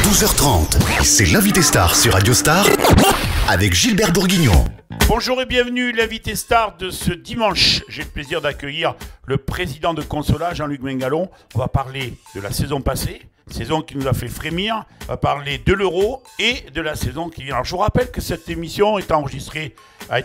12h30, c'est l'invité star sur Radio Star avec Gilbert Bourguignon. Bonjour et bienvenue, l'invité star de ce dimanche. J'ai le plaisir d'accueillir le président de Consola, Jean-Luc Mingalon. On va parler de la saison passée, saison qui nous a fait frémir. On va parler de l'Euro et de la saison qui vient. Alors je vous rappelle que cette émission a été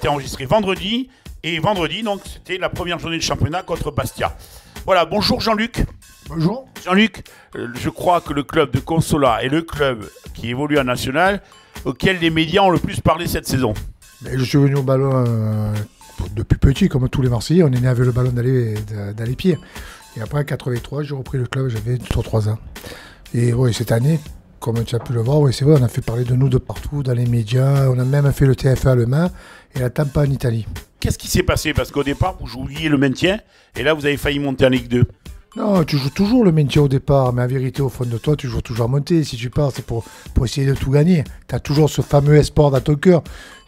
enregistrée vendredi. Et vendredi, donc, c'était la première journée de championnat contre Bastia. Voilà, bonjour Jean-Luc. Bonjour. Jean-Luc, je crois que le club de Consola est le club qui évolue en national auquel les médias ont le plus parlé cette saison. Mais je suis venu au ballon depuis petit, comme tous les Marseillais. On est né avec le ballon dans les pieds. Et après, en 83, j'ai repris le club, j'avais 3 ans. Et oui, cette année, comme tu as pu le voir, oui, c'est vrai, on a fait parler de nous de partout, dans les médias. On a même fait le TFA allemand et la Tampa en Italie. Qu'est-ce qui s'est passé? Parce qu'au départ, vous jouiez le maintien et là, vous avez failli monter en Ligue 2. Non, tu joues toujours le maintien au départ, mais en vérité, au fond de toi, tu joues toujours à monter. Si tu pars, c'est pour essayer de tout gagner. Tu as toujours ce fameux espoir dans ton cœur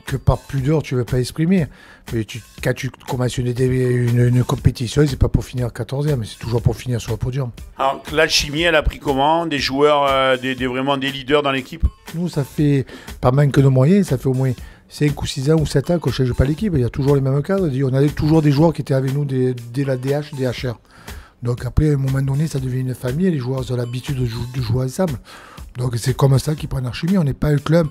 que par pudeur, tu ne veux pas exprimer. Mais quand tu commences une compétition, c'est pas pour finir 14e, mais c'est toujours pour finir sur le podium. Alors, l'alchimie, elle a pris comment? Des joueurs, vraiment des leaders dans l'équipe? Nous, ça fait pas manque de moyens, ça fait au moins 5 ou 6 ans ou 7 ans qu'on ne change pas l'équipe. Il y a toujours les mêmes cadres. On avait toujours des joueurs qui étaient avec nous dès la DHR. Donc après, à un moment donné, ça devient une famille et les joueurs ont l'habitude de jouer ensemble. Donc c'est comme ça qu'ils prennent leur chimie. On n'est pas un club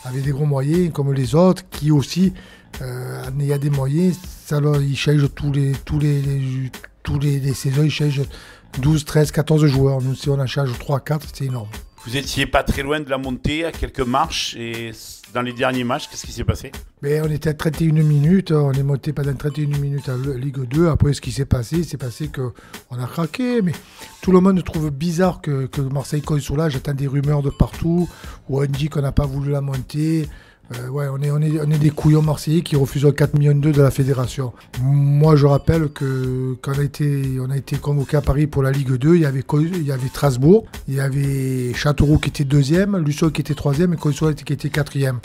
avec des gros moyens comme les autres qui aussi, il y a des moyens. Alors, ils changent tous les saisons, ils changent 12, 13, 14 joueurs. Nous, si on en change 3, 4, c'est énorme. Vous étiez pas très loin de la montée, à quelques marches, et dans les derniers matchs, qu'est-ce qui s'est passé? Mais on était à 31 minutes, on est monté pendant 31 minutes à Ligue 2. Après, ce qui s'est passé, qu'on a craqué. Mais tout le monde trouve bizarre que Marseille Consola, j'attends des rumeurs de partout, où on dit qu'on n'a pas voulu la monter. On est des couillons marseillais qui refusent 4,2 millions de la fédération. Moi, je rappelle que quand on a été convoqué à Paris pour la Ligue 2, il y avait Strasbourg, il y avait Châteauroux qui était 2e, Luçon qui était 3e et Consola qui était 4e.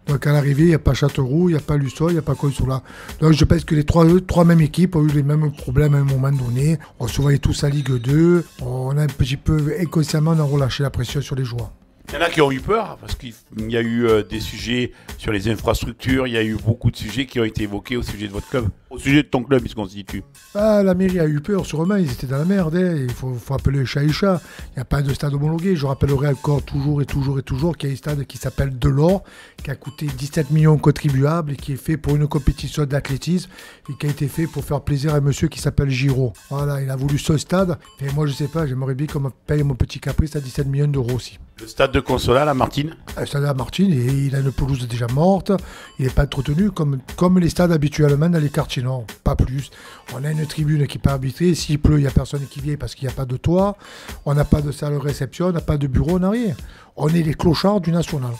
Donc à l'arrivée, il n'y a pas Châteauroux, il n'y a pas Luçon, il n'y a pas Consola. Donc je pense que les trois mêmes équipes ont eu les mêmes problèmes à un moment donné. On se voyait tous à Ligue 2, on a un petit peu inconsciemment relâché la pression sur les joueurs. Il y en a qui ont eu peur, parce qu'il y a eu des sujets sur les infrastructures, il y a eu beaucoup de sujets qui ont été évoqués au sujet de votre club, au sujet de ton club, puisqu'on se situe. La mairie a eu peur, sûrement, ils étaient dans la merde. Il faut appeler chat et chat. Il n'y a pas de stade homologué. Je rappellerai encore toujours qu'il y a un stade qui s'appelle Delors, qui a coûté 17 millions contribuables et qui est fait pour une compétition d'athlétisme et qui a été fait pour faire plaisir à un monsieur qui s'appelle Giraud. Voilà, il a voulu ce stade. Et moi, je sais pas, j'aimerais bien qu'on me paye mon petit caprice à 17 millions d'euros aussi. Le stade de Consola, la Martine? Le stade de la Martine, il a une pelouse déjà morte. Il n'est pas entretenu comme les stades habituellement dans les quartiers nord. Pas plus. On a une tribune qui peut arbitrer. S'il pleut, il n'y a personne qui vient parce qu'il n'y a pas de toit. On n'a pas de salle de réception, on n'a pas de bureau, on n'a rien. On est les clochards du national.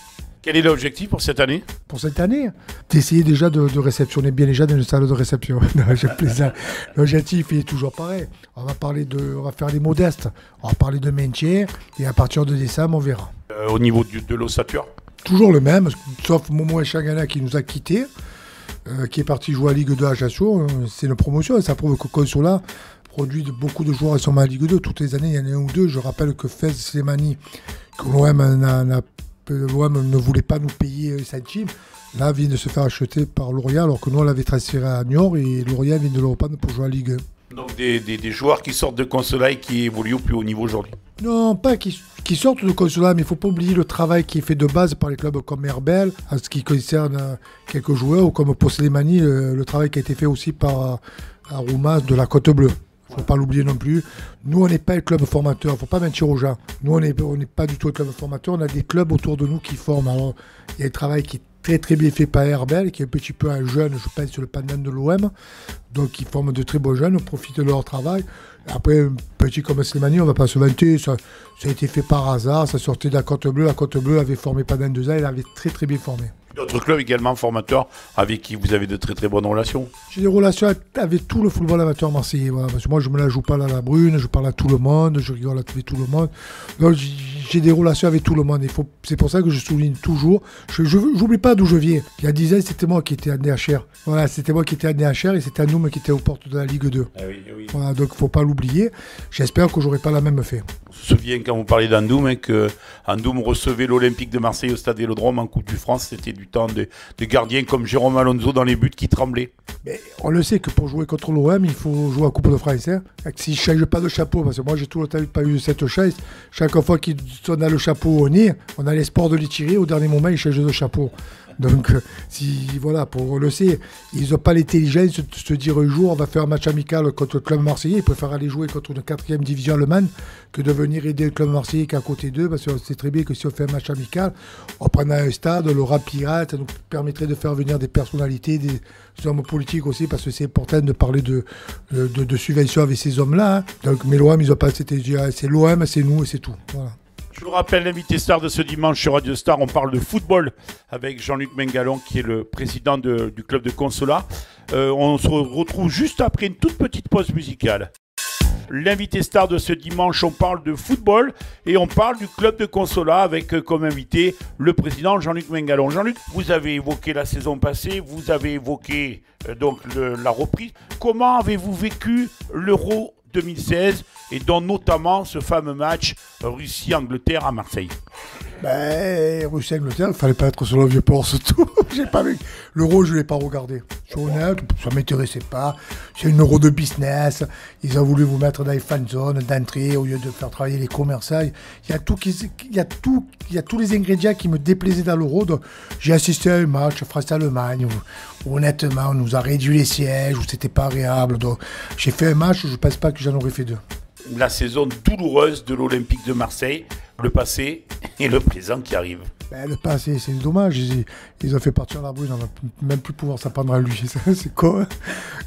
Quel est l'objectif pour cette année? Pour cette année, d'essayer déjà de réceptionner bien les gens dans une salle de réception. Non, j'ai plaisir. L'objectif il est toujours pareil. On va faire les modestes. On va parler de maintien et à partir de décembre, on verra. Au niveau de l'ossature? Toujours le même, sauf Momo Echagana qui nous a quittés, qui est parti jouer à Ligue 2 à Ajaccio. C'est une promotion et ça prouve que Consola produit beaucoup de joueurs qui sont à Ligue 2. Toutes les années, il y en a un ou deux. Je rappelle que Fez Slimani, que l'OM ne voulait pas nous payer un centime. Là, vient de se faire acheter par Lorient, alors que nous, on l'avait transféré à Niort et Lorient vient de le reprendre pour jouer à Ligue 1. Donc des joueurs qui sortent de Consola et qui évoluent au plus haut niveau aujourd'hui? Non, pas qui sortent de Consola, mais il ne faut pas oublier le travail qui est fait de base par les clubs comme Herbel, en ce qui concerne quelques joueurs, ou comme pour Slimani, le travail qui a été fait aussi par Roumas de la Côte Bleue. Il ne faut pas l'oublier non plus. Nous, on n'est pas un club formateur. Il ne faut pas mentir aux gens. Nous, on n'est pas du tout un club formateur. On a des clubs autour de nous qui forment. Alors, il y a un travail qui est très très bien fait par Herbel, qui est un petit peu un jeune, je pense, sur le pendant de l'OM. Donc, ils forment de très beaux jeunes. On profite de leur travail. Après, un petit comme Slimani, on ne va pas se vanter. Ça a été fait par hasard. Ça sortait de la Côte Bleue. La Côte Bleue avait formé pendant 2 ans. Elle avait très très bien formé. D'autres clubs également formateurs avec qui vous avez de très très bonnes relations? J'ai des relations avec tout le football amateur marseillais. Voilà, parce que moi, je ne me la joue pas à la brune, je parle à tout le monde, je rigole avec tout le monde. Donc, j'ai des relations avec tout le monde. C'est pour ça que je souligne toujours. Je n'oublie pas d'où je viens. Il y a 10 ans, c'était moi qui étais à NHR. Voilà, c'était moi qui étais à NHR et c'était Andoum qui était aux portes de la Ligue 2. Ah oui, oui. Voilà, donc il ne faut pas l'oublier. J'espère que je n'aurai pas la même fait. On se souvient quand vous parlez d'Andoum, hein, que Andoum recevait l'Olympique de Marseille au Stade Vélodrome en Coupe du France. C'était du temps de gardiens comme Jérôme Alonso dans les buts qui tremblaient. Mais on le sait que pour jouer contre l'OM, il faut jouer à Coupe de France. Hein. Si je ne change pas de chapeau, parce que moi j'ai tout le temps pas eu cette chaise, chaque fois qu'on a le chapeau au nez, on a l'espoir de les tirer. Au dernier moment, ils changent de chapeau. Donc, on le sait, ils n'ont pas l'intelligence de se dire un jour on va faire un match amical contre le club marseillais. Ils préfèrent aller jouer contre une 4e division allemande que de venir aider le club marseillais qui est à côté d'eux, parce qu'on sait très bien que si on fait un match amical, on prendra un stade, on l'aura pirate, ça nous permettrait de faire venir des personnalités, des hommes politiques aussi, parce que c'est important de parler de subventions avec ces hommes-là. Hein. Donc, mais l'OM, ils n'ont pas cette intelligence. C'est l'OM, c'est nous et c'est tout. Voilà. Je vous rappelle l'invité star de ce dimanche sur Radio Star. On parle de football avec Jean-Luc Mengalon, qui est le président du club de Consolat. On se retrouve juste après une toute petite pause musicale. L'invité star de ce dimanche, on parle de football et on parle du club de Consolat avec comme invité le président Jean-Luc Mengalon. Jean-Luc, vous avez évoqué la saison passée, vous avez évoqué la reprise. Comment avez-vous vécu l'Euro 2016 et dont notamment ce fameux match Russie-Angleterre à Marseille? Russie-Angleterre, il ne fallait pas être sur le vieux port surtout. J'ai pas vu. L'Euro, je ne l'ai pas regardé. Je suis honnête, ça ne m'intéressait pas. C'est une Euro de business. Ils ont voulu vous mettre dans les fan zones d'entrée au lieu de faire travailler les commerçants. Il y a tous les ingrédients qui me déplaisaient dans l'Euro. Donc, j'ai assisté à un match France-Allemagne où honnêtement, on nous a réduit les sièges, où c'était pas agréable. Donc, j'ai fait un match, je ne pense pas que j'en aurais fait deux. La saison douloureuse de l'Olympique de Marseille, le passé et le présent qui arrive. Le passé, c'est dommage. Ils ont fait partir la Brune, on va même plus pouvoir s'apprendre à lui. C'est quoi?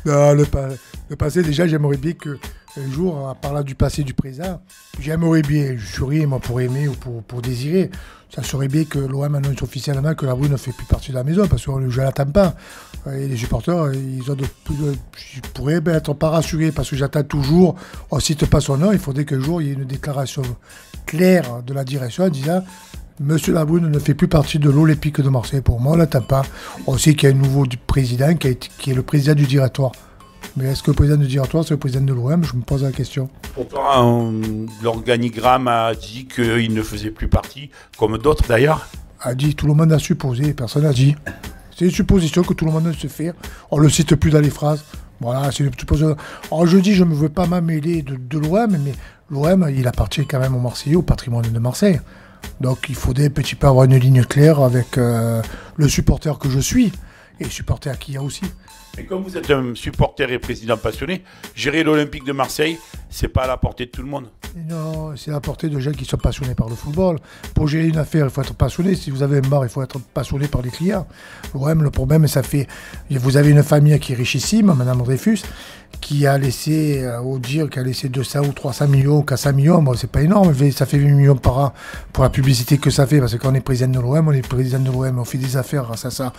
Non, le passé, déjà, j'aimerais bien qu'un jour, en parlant du passé et du présent, j'aimerais bien, je souris, moi, pour aimer ou pour désirer, ça serait bien que l'OM annonce officiellement que la Brune ne fait plus partie de la maison, parce que je ne l'attends pas. Et les supporters, je pourrais être pas rassuré, parce que j'attends toujours, on ne cite pas son nom, il faudrait qu'un jour, il y ait une déclaration claire de la direction en disant Monsieur Labrune ne fait plus partie de l'Olympique de Marseille. Pour moi, on ne l'attend pas. On sait qu'il y a un nouveau président qui est le président du directoire. Mais est-ce que le président du directoire, c'est le président de l'OM? Je me pose la question. Pourtant, l'organigramme a dit qu'il ne faisait plus partie, comme d'autres d'ailleurs. A dit, tout le monde a supposé, personne n'a dit. C'est une supposition que tout le monde se fait. On ne le cite plus dans les phrases. Voilà, c'est une supposition. Alors je dis, je ne veux pas m'ammêler de l'OM, mais l'OM, il appartient quand même aux Marseillais, au patrimoine de Marseille. Donc il faudrait un petit peu avoir une ligne claire avec le supporter que je suis et le supporter qu'il y a aussi. Mais comme vous êtes un supporter et président passionné, gérer l'Olympique de Marseille, c'est pas à la portée de tout le monde. Non, c'est à la portée de gens qui sont passionnés par le football. Pour gérer une affaire, il faut être passionné. Si vous avez un bar, il faut être passionné par les clients. L'OM, le problème, ça fait... Vous avez une famille qui est richissime, Madame Dreyfus, qui a laissé, qui a laissé 200 ou 300 millions, 400 millions. Bon, c'est pas énorme, mais ça fait 8 millions par an pour la publicité que ça fait. Parce que quand on est président de l'OM, on fait des affaires grâce à ça.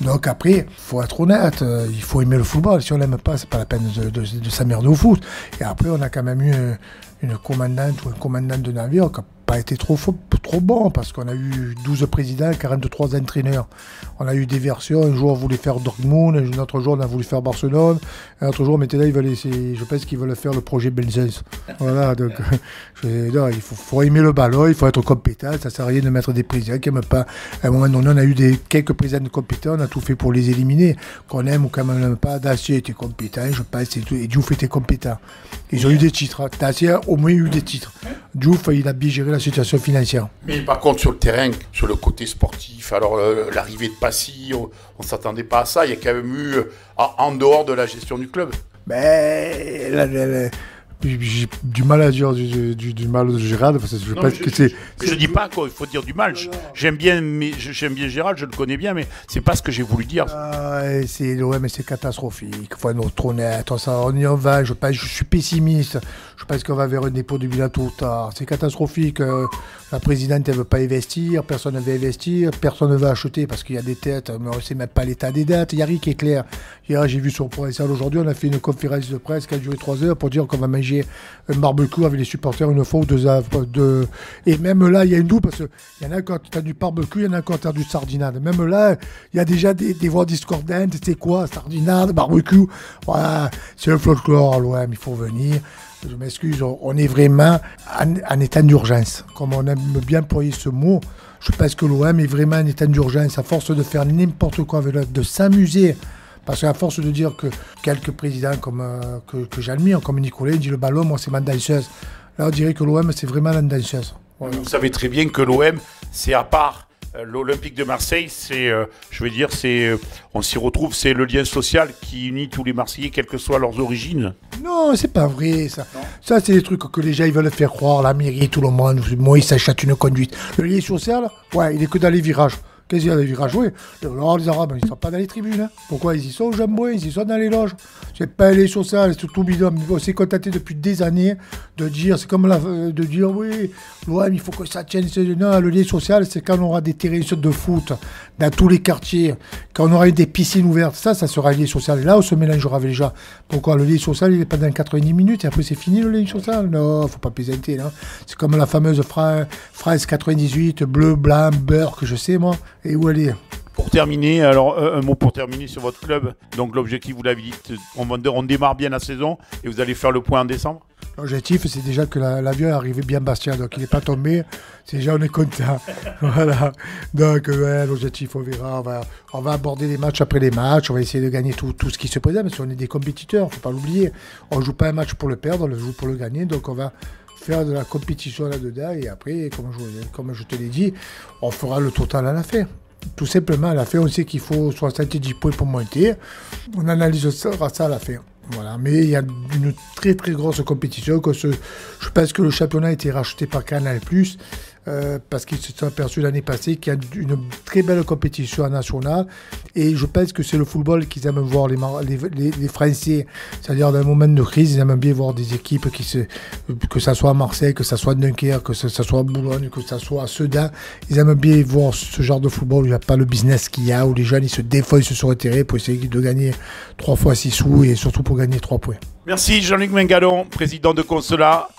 Donc après, il faut être honnête, il faut aimer le football. Si on l'aime pas, c'est pas la peine de s'emmerder au foot. Et après, on a quand même eu une commandante ou un commandant de navire qui n'a pas été trop bon, parce qu'on a eu 12 présidents, 43 entraîneurs. On a eu des versions, un jour on voulait faire Dortmund, un autre jour on a voulu faire Barcelone, un autre jour maintenant je pense qu'ils veulent faire le projet Benzès. Voilà, donc non, il faut aimer le ballon, il faut être compétent, ça sert à rien de mettre des présidents qui n'aiment pas. À un moment donné, on a eu quelques présidents compétents, on a tout fait pour les éliminer, qu'on aime ou qu'on n'aime pas. Dacier était compétent, je pense, et Diouf était compétent. Ils ont eu des titres, Dacier a au moins eu des titres. Diouf, il a bien géré la situation financière. Mais par contre, sur le terrain, sur le côté sportif, alors l'arrivée de Passy, on ne s'attendait pas à ça. Il y a quand même eu, en dehors de la gestion du club. J'ai du mal à dire du mal de Gérald, parce que je pense que c'est... Je dis pas qu'il faut dire du mal. J'aime bien Gérald, je le connais bien, mais c'est pas ce que j'ai voulu dire. Mais c'est catastrophique. Il faut être honnête. On y va. Je suis pessimiste. Je pense qu'on va vers un dépôt de bilan tôt ou tard. C'est catastrophique. La présidente, elle ne veut pas investir. Personne ne veut investir. Personne ne veut acheter parce qu'il y a des dettes. Mais on ne sait même pas l'état des dettes. Il n'y a rien qui est clair. Hier, j'ai vu sur Provincial aujourd'hui, on a fait une conférence de presse qui a duré 3 heures pour dire qu'on va manger mangé un barbecue avec les supporters une fois ou deux. Et même là, il y a une doux parce qu'il y en a quand tu as du barbecue, il y en a quand tu as du sardinade. Même là, il y a déjà des voix discordantes. C'est quoi, sardinade, barbecue? Voilà, c'est le folklore à l'OM, il faut venir. Je m'excuse, on est vraiment en état d'urgence. Comme on aime bien employer ce mot, je pense que l'OM est vraiment en état d'urgence. À force de faire n'importe quoi, de s'amuser. Parce qu'à force de dire que quelques présidents que j'admire, comme Nicolas, dit le ballon, moi c'est ma danseuse. Là on dirait que l'OM c'est vraiment la danseuse. Voilà. Vous savez très bien que l'OM, c'est à part l'Olympique de Marseille, on s'y retrouve, c'est le lien social qui unit tous les Marseillais, quelles que soient leurs origines. Non, c'est pas vrai ça. Ça c'est des trucs que les gens ils veulent faire croire, la mairie, tout le monde. Moi ils s'achètent une conduite. Le lien social, ouais, il est que dans les virages. Qu'est-ce qu'il y a des virages? Oui. Alors, les Arabes, ils ne sont pas dans les tribunes. Hein. Pourquoi ils y sont au jambouin? Ils y sont dans les loges. C'est pas les sociales, c'est tout bidon. On s'est contenté depuis des années de dire, c'est comme de dire, oui, l'OM, il faut que ça tienne. Non, le lien social, c'est quand on aura des terrains de foot dans tous les quartiers, quand on aura des piscines ouvertes. Ça sera le lien social. Et là, on se mélangera avec les gens. Pourquoi? Le lien social, il est pas dans 90 minutes et après, c'est fini le lien social. Non, faut pas plaisanter. C'est comme la fameuse phrase 98, bleu, blanc, beurre, que je sais, moi. Et où elle est? Pour terminer, alors un mot pour terminer sur votre club. Donc l'objectif, vous l'avez dit, on démarre bien la saison et vous allez faire le point en décembre. L'objectif, c'est déjà que l'avion est arrivé bien Bastia, donc il n'est pas tombé. C'est déjà, on est content. Voilà. Donc ouais, l'objectif, on verra. On va aborder les matchs après les matchs. On va essayer de gagner tout ce qui se présente, parce qu'on est des compétiteurs, il ne faut pas l'oublier. On ne joue pas un match pour le perdre, on le joue pour le gagner. Donc on va faire de la compétition là-dedans et après, comme je te l'ai dit, on fera le total à la fin. Tout simplement, à la fin, on sait qu'il faut 70 points pour monter. On analysera ça à la fin. Voilà. Mais il y a une très très grosse compétition. Je pense que le championnat a été racheté par Canal+, parce qu'ils se sont aperçus l'année passée qu'il y a une très belle compétition nationale. Et je pense que c'est le football qu'ils aiment voir, les Français. C'est-à-dire, dans un moment de crise, ils aiment bien voir des équipes que ça soit à Marseille, que ça soit à Dunkerque, que ça soit à Boulogne, que ça soit à Sedan. Ils aiment bien voir ce genre de football où il n'y a pas le business qu'il y a, où les jeunes ils se défoncent sur le terrain pour essayer de gagner 3 fois 6 sous et surtout pour gagner 3 points. Merci Jean-Luc Mingalon, président de Consola.